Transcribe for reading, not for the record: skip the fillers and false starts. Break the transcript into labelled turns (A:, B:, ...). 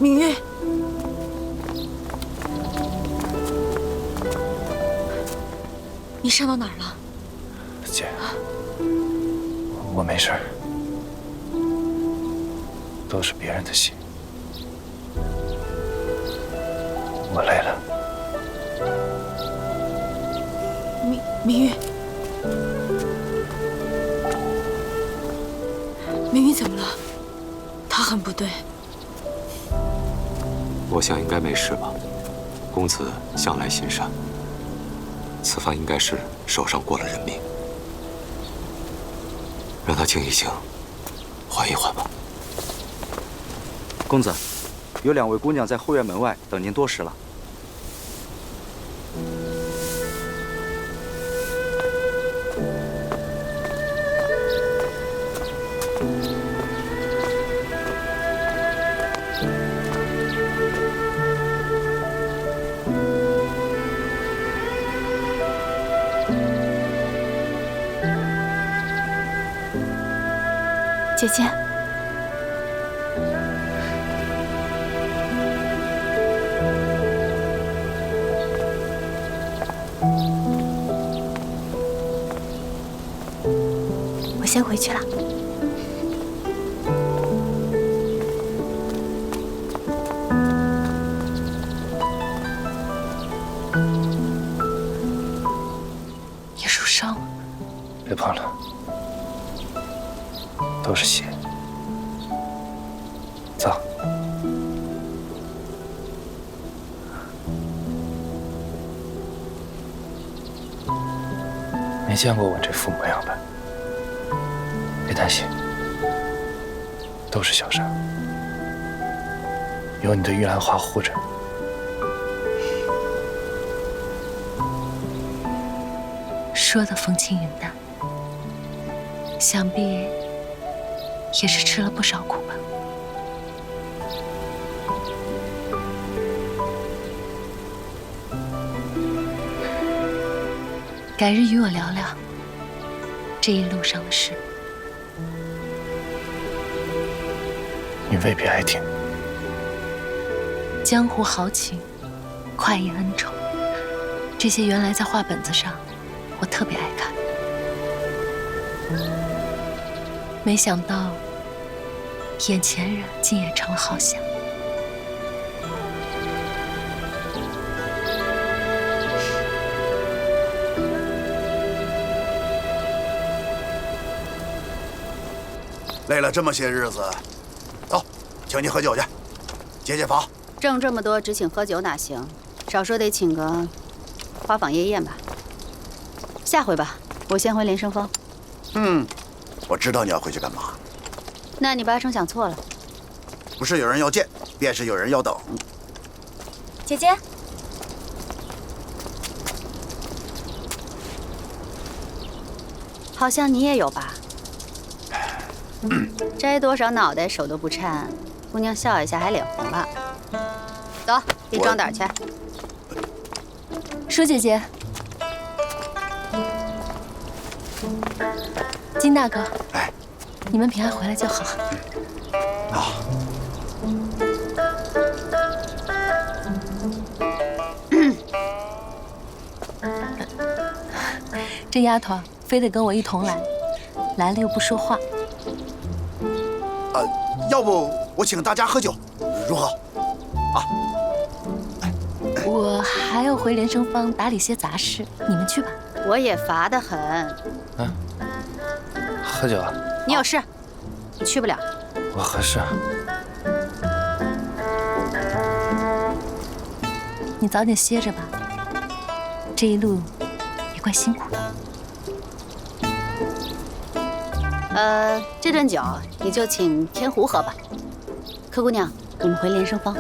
A: 明月，你伤到哪儿了？
B: 姐，我没事儿，都是别人的戏，我累了。
A: 明月，明月怎么了？他很不对。
C: 我想应该没事吧。公子向来心善，此番应该是手上过了人命，让他静一静，缓一缓吧。
D: 公子，有2位姑娘在后院门外等您多时了。
A: 姐姐，我先回去了。你受伤了？
B: 别碰了。 都是血，脏。没见过我这副模样吧？别担心，都是小伤，有你的玉兰花护着。
A: 说的风轻云淡，想必。 也是吃了不少苦吧？改日与我聊聊这一路上的事。
B: 你未必爱听。
A: 江湖豪情，快意恩仇，这些原来在画本子上，我特别爱看。 没想到，眼前人竟也成了好侠。
E: 累了这么些日子，走，请你喝酒去，解解乏。
F: 挣这么多，只请喝酒哪行？少说得请个花坊夜宴吧。下回吧，我先回连生峰。
E: 我知道你要回去干嘛。
F: 那你八成想错了。
E: 不是有人要见，便是有人要等。
F: 姐姐，好像你也有吧？摘多少脑袋手都不颤，姑娘笑一下还脸红了。走，去装胆去。
A: 舒姐姐，金大哥，
E: 哎，
A: 你们平安回来就好。
E: 啊。
A: 这丫头非得跟我一同来，来了又不说话。
E: 要不我请大家喝酒，如何？啊。
A: 我还要回连生坊打理些杂事，你们去吧。
F: 我也乏得很。
B: 喝酒啊？
F: 你有事，你去不了。
B: 我合适啊。
A: 你早点歇着吧，这一路也怪辛苦的。
F: 这顿酒你就请天湖喝吧。柯姑娘，你们回连生坊。